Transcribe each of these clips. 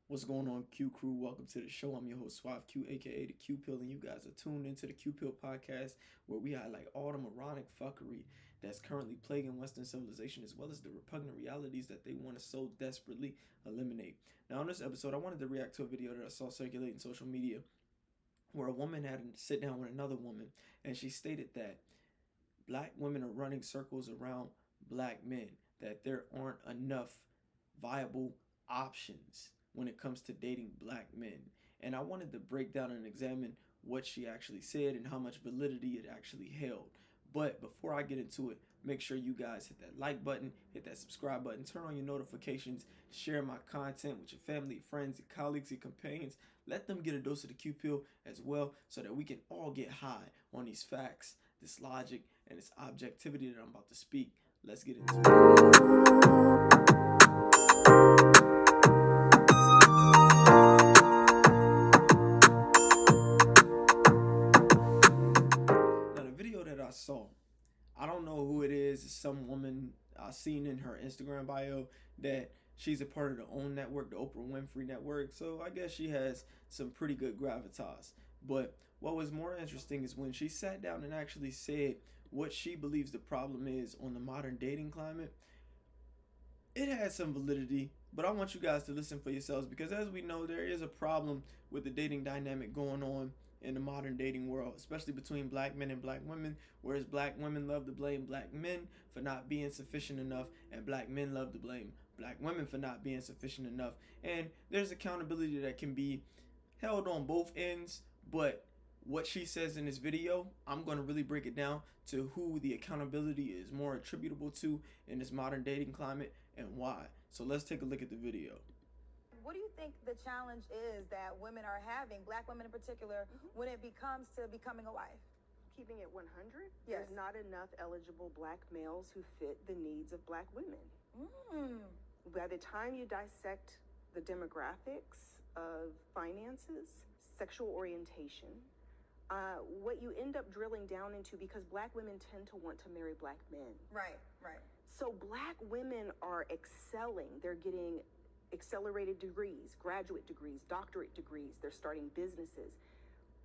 What's going on, Q Crew? Welcome to the show. I'm your host, Suave Q, aka the Q Pill, and you guys are tuned into the Q Pill podcast, where we highlight all the moronic fuckery that's currently plaguing Western civilization, as well as the repugnant realities that they want to so desperately eliminate. Now, in this episode, I wanted to react to a video that I saw circulating social media, where a woman had to sit down with another woman, and she stated that black women are running circles around black men, that there aren't enough viable options when it comes to dating black men. And I wanted to break down and examine what she actually said and how much validity it actually held. But before I get into it, make sure you guys hit that like button, hit that subscribe button, turn on your notifications, share my content with your family, friends, your colleagues, your companions. Let them get a dose of the Q pill as well, so that we can all get high on these facts, this logic, and this objectivity that I'm about to speak. Let's get into it. Now, the video that I saw, I don't know who it is. It's some woman I seen in her Instagram bio that she's a part of the OWN network, the Oprah Winfrey network. So I guess she has some pretty good gravitas. But what was more interesting is when she sat down and actually said what she believes the problem is on the modern dating climate. It had some validity, but I want you guys to listen for yourselves, because as we know, there is a problem with the dating dynamic going on in the modern dating world, especially between black men and black women, whereas black women love to blame black men for not being sufficient enough, and black men love to blame black women for not being sufficient enough. And there's accountability that can be held on both ends, but what she says in this video, I'm going to really break it down to who the accountability is more attributable to in this modern dating climate and why. So let's take a look at the video. What do you think the challenge is that women are having, black women in particular, when it comes to becoming a wife? Keeping it 100, Yes. there's not enough eligible black males who fit the needs of black women. By the time you dissect the demographics of finances, sexual orientation, what you end up drilling down into, because black women tend to want to marry black men. Right. So black women are excelling. They're getting accelerated degrees, graduate degrees, doctorate degrees. They're starting businesses.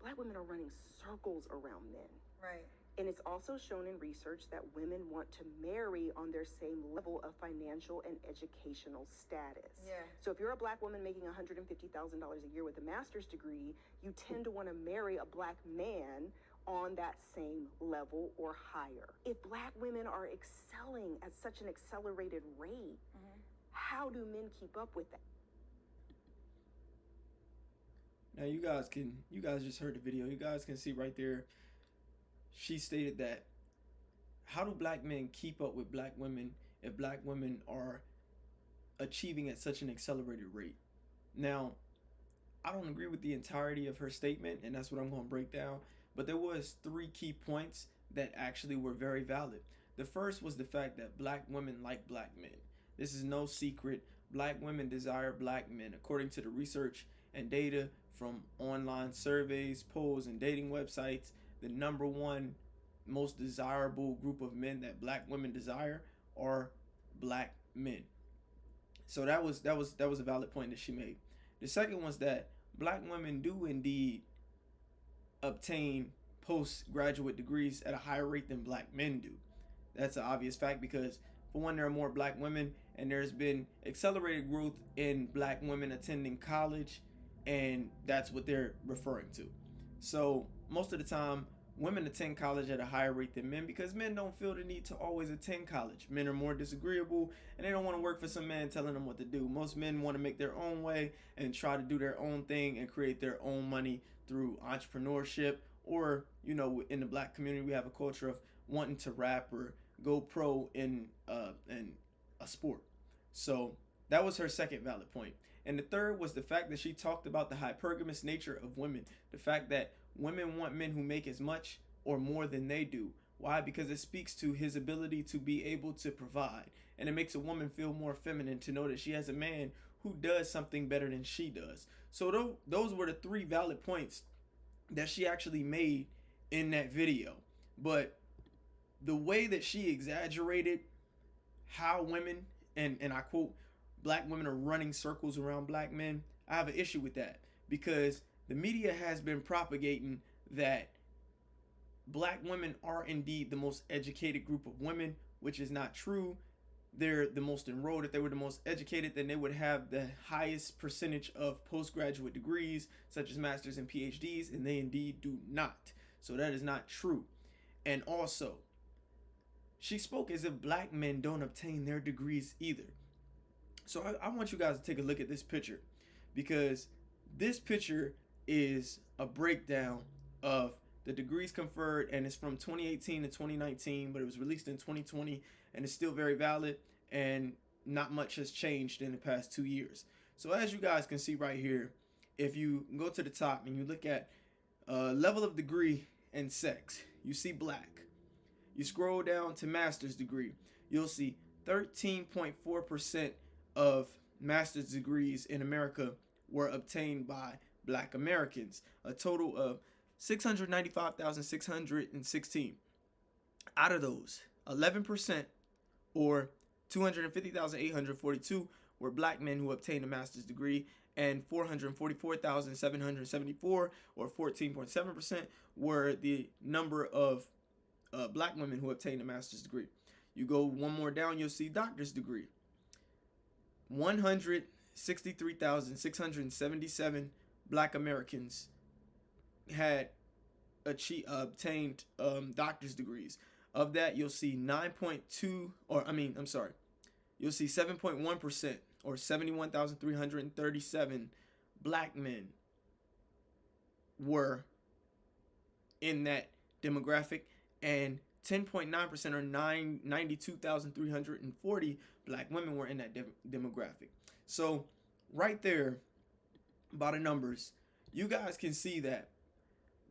Black women are running circles around men. Right. And it's also shown in research that women want to marry on their same level of financial and educational status. Yeah. So if you're a black woman making $150,000 a year with a master's degree, you tend to want to marry a black man on that same level or higher. If black women are excelling at such an accelerated rate, how do men keep up with that? Now you guys just heard the video. You guys can see right there, she stated that how do black men keep up with black women if black women are achieving at such an accelerated rate? Now, I don't agree with the entirety of her statement, and that's what I'm going to break down. But there was 3 key points that actually were very valid. The first was the fact that black women like black men. This is no secret. Black women desire black men. According to the research and data from online surveys, polls, and dating websites, the number one most desirable group of men that black women desire are black men. So that was a valid point that she made. The second was that black women do indeed obtain postgraduate degrees at a higher rate than black men do. That's an obvious fact, because for one, there are more black women, and there's been accelerated growth in black women attending college, and that's what they're referring to. So most of the time, women attend college at a higher rate than men, because men don't feel the need to always attend college. Men are more disagreeable, and they don't want to work for some man telling them what to do. Most men want to make their own way and try to do their own thing and create their own money through entrepreneurship, or, you know, in the black community, we have a culture of wanting to rap or go pro in a sport. So that was her second valid point. And the third was the fact that she talked about the hypergamous nature of women. The fact that women want men who make as much or more than they do. Why? Because it speaks to his ability to be able to provide. And it makes a woman feel more feminine to know that she has a man who does something better than she does. So those were the 3 valid points that she actually made in that video. But the way that she exaggerated how women, and I quote, black women are running circles around black men, I have an issue with that because the media has been propagating that black women are indeed the most educated group of women, which is not true. They're the most enrolled. If they were the most educated, then they would have the highest percentage of postgraduate degrees, such as masters and PhDs, and they indeed do not. So that is not true. And also, she spoke as if black men don't obtain their degrees either. So I want you guys to take a look at this picture, because this picture is a breakdown of the degrees conferred, and it's from 2018 to 2019, but it was released in 2020, and it's still very valid, and not much has changed in the past 2 years. So as you guys can see right here, if you go to the top and you look at level of degree and sex, you see black. You scroll down to master's degree, you'll see 13.4% of master's degrees in America were obtained by black Americans, a total of 695,616. Out of those, 11%, or 250,842, were black men who obtained a master's degree, and 444,774, or 14.7%, were the number of black women who obtained a master's degree. You go one more down, you'll see doctor's degree. 163,677 black Americans had obtained doctor's degrees. Of that, you'll see 7.1%, or 71,337 black men were in that demographic, and 10.9%, or 92,340 black women were in that demographic. So right there, by the numbers, you guys can see that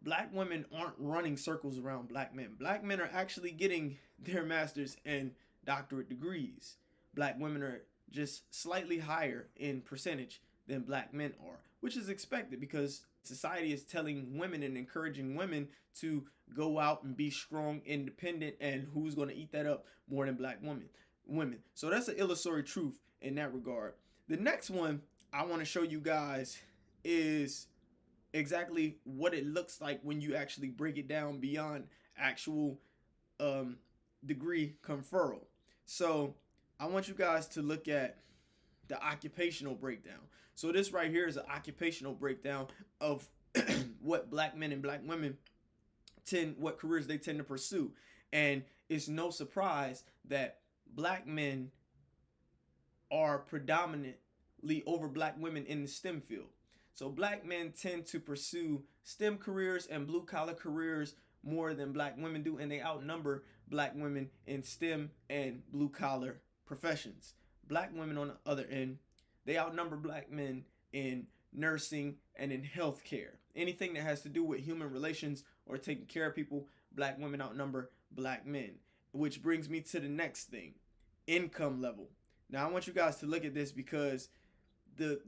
black women aren't running circles around black men. Black men are actually getting their master's and doctorate degrees. Black women are just slightly higher in percentage than black men are, which is expected because society is telling women and encouraging women to go out and be strong, independent, and who's going to eat that up more than black women. So that's an illusory truth in that regard. The next one I want to show you guys is exactly what it looks like when you actually break it down beyond actual degree conferral. So I want you guys to look at the occupational breakdown. So this right here is an occupational breakdown of what black men and black women what careers they tend to pursue. And it's no surprise that black men are predominantly over black women in the STEM field. So black men tend to pursue STEM careers and blue collar careers more than black women do, and they outnumber black women in STEM and blue collar professions. Black women, on the other end, they outnumber black men in nursing and in healthcare. Anything that has to do with human relations or taking care of people, black women outnumber black men. Which brings me to the next thing, income level. Now I want you guys to look at this because they're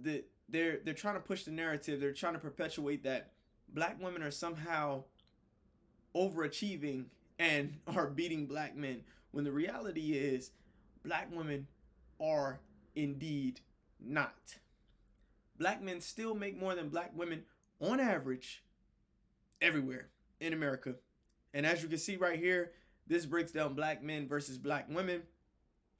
trying to push the narrative. They're trying to perpetuate that black women are somehow overachieving and are beating black men, when the reality is black women are indeed not. Black men still make more than black women on average everywhere in America. And as you can see right here, this breaks down black men versus black women.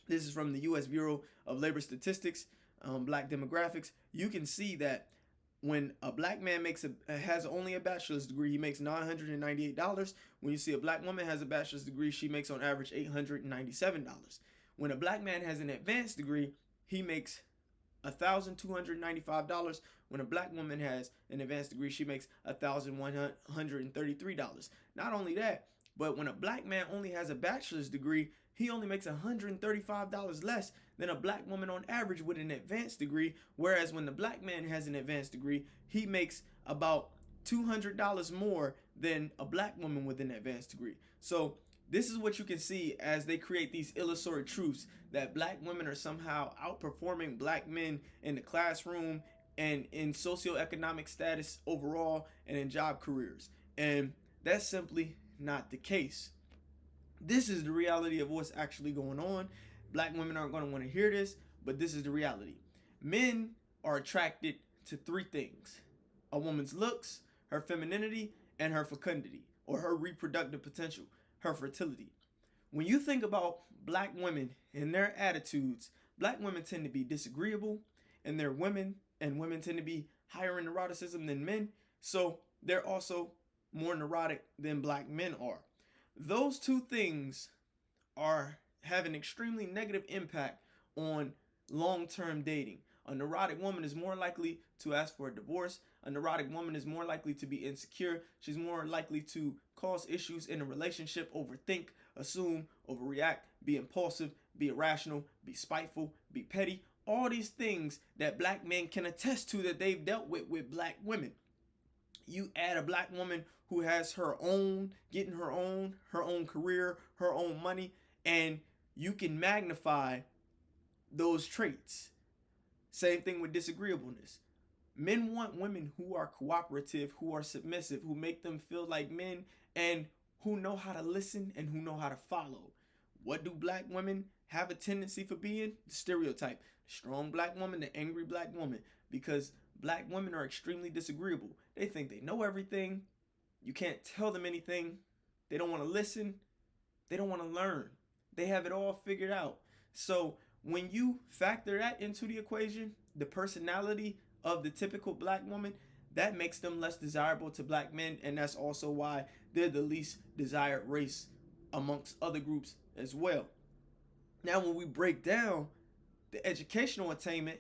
This is from the U.S. Bureau of Labor Statistics, black demographics. You can see that when a black man has only a bachelor's degree, he makes $998. When you see a black woman has a bachelor's degree, she makes on average $897. When a black man has an advanced degree, he makes $1,295. When a black woman has an advanced degree, she makes $1,133. Not only that, but when a black man only has a bachelor's degree, he only makes $135 less than a black woman on average with an advanced degree. Whereas when the black man has an advanced degree, he makes about $200 more than a black woman with an advanced degree. So this is what you can see as they create these illusory truths that black women are somehow outperforming black men in the classroom and in socioeconomic status overall and in job careers. And that's simply not the case. This is the reality of what's actually going on. Black women aren't going to want to hear this, but this is the reality. Men are attracted to three things: a woman's looks, her femininity, and her fecundity, or her reproductive potential, her fertility. When you think about black women and their attitudes, black women tend to be disagreeable, and they're women, and women tend to be higher in neuroticism than men, so they're also more neurotic than black men are. Those two things are have an extremely negative impact on long-term dating. A neurotic woman is more likely to ask for a divorce. A neurotic woman is more likely to be insecure. She's more likely to cause issues in a relationship, overthink, assume, overreact, be impulsive, be irrational, be spiteful, be petty. All these things that black men can attest to that they've dealt with black women. You add a black woman who has getting her own career, her own money, and you can magnify those traits. Same thing with disagreeableness. Men want women who are cooperative, who are submissive, who make them feel like men, and who know how to listen and who know how to follow. What do black women have a tendency for being? The stereotype. The strong black woman, the angry black woman. Because black women are extremely disagreeable. They think they know everything. You can't tell them anything. They don't want to listen. They don't want to learn. They have it all figured out. So when you factor that into the equation, the personality of the typical black woman, that makes them less desirable to black men, and that's also why they're the least desired race amongst other groups as well. Now, when we break down the educational attainment,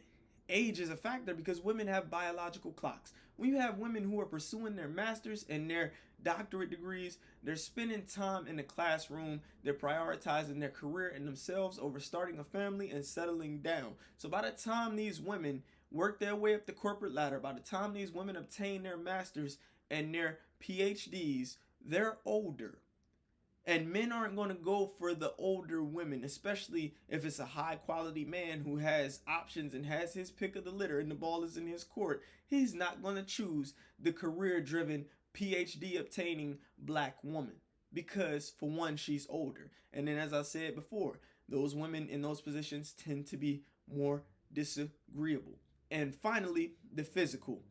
age is a factor because women have biological clocks. When you have women who are pursuing their master's and their doctorate degrees, they're spending time in the classroom, they're prioritizing their career and themselves over starting a family and settling down. So by the time these women work their way up the corporate ladder, by the time these women obtain their masters and their PhDs, they're older. And men aren't going to go for the older women, especially if it's a high quality man who has options and has his pick of the litter and the ball is in his court. He's not going to choose the career driven, PhD obtaining black woman because, for one, she's older. And then, as I said before, those women in those positions tend to be more disagreeable. And finally, the physical.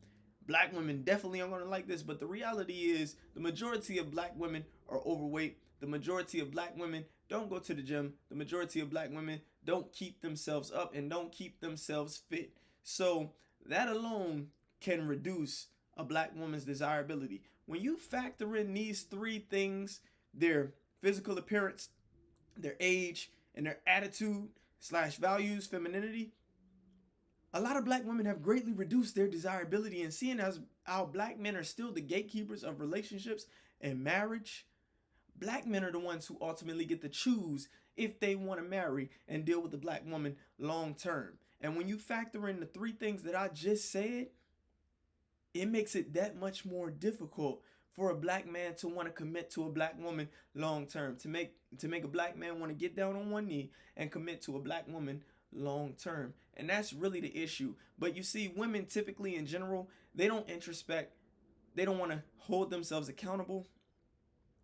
Black women definitely aren't going to like this, but the reality is the majority of black women are overweight. The majority of black women don't go to the gym. The majority of black women don't keep themselves up and don't keep themselves fit. So that alone can reduce a black woman's desirability. When you factor in these three things, their physical appearance, their age, and their attitude / values, femininity, a lot of black women have greatly reduced their desirability. And seeing as our black men are still the gatekeepers of relationships and marriage, black men are the ones who ultimately get to choose if they want to marry and deal with the black woman long term. And when you factor in the three things that I just said, it makes it that much more difficult for a black man to want to commit to a black woman long term, to make a black man want to get down on one knee and commit to a black woman long term. And that's really the issue. But you see, women typically in general, they don't introspect. They don't want to hold themselves accountable.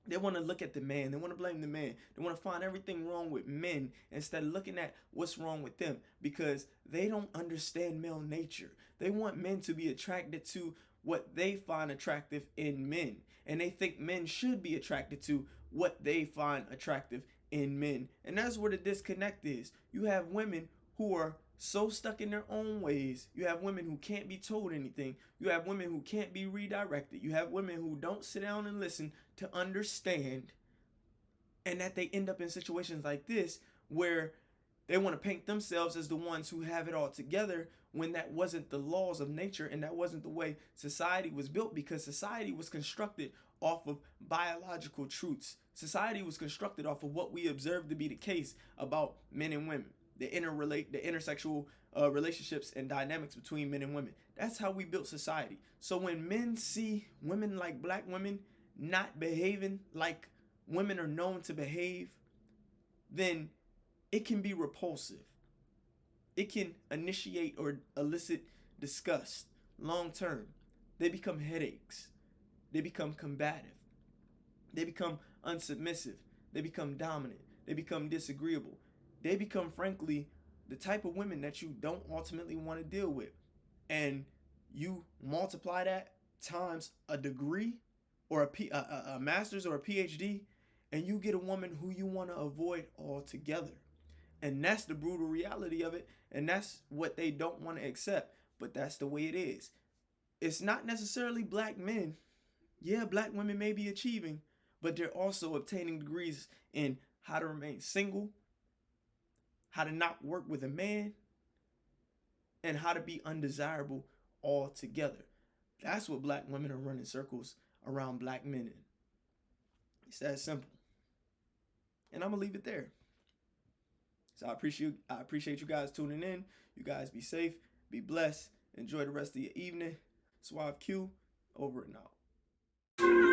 They want to look at the man. They want to blame the man. They want to find everything wrong with men instead of looking at what's wrong with them, because they don't understand male nature. They want men to be attracted to what they find attractive in men. And they think men should be attracted to what they find attractive in men. And that's where the disconnect is. You have women who are so stuck in their own ways. You have women who can't be told anything. You have women who can't be redirected. You have women who don't sit down and listen to understand, and that they end up in situations like this where they want to paint themselves as the ones who have it all together when that wasn't the laws of nature and that wasn't the way society was built, because society was constructed off of biological truths. Society was constructed off of what we observed to be the case about men and women, the intersexual relationships and dynamics between men and women. That's how we built society. So when men see women like black women not behaving like women are known to behave, then it can be repulsive. It can initiate or elicit disgust long term. They become headaches. They become combative. They become unsubmissive. They become dominant. They become disagreeable. They become, frankly, the type of women that you don't ultimately want to deal with. And you multiply that times a degree or a master's or a PhD, and you get a woman who you want to avoid altogether. And that's the brutal reality of it. And that's what they don't want to accept. But that's the way it is. It's not necessarily black men. Yeah, black women may be achieving, but they're also obtaining degrees in how to remain single, how to not work with a man, and how to be undesirable altogether. That's what black women are running circles around black men in. It's that simple. And I'm gonna leave it there. So I appreciate you guys tuning in. You guys be safe, be blessed, enjoy the rest of your evening. Suave Q, over and out.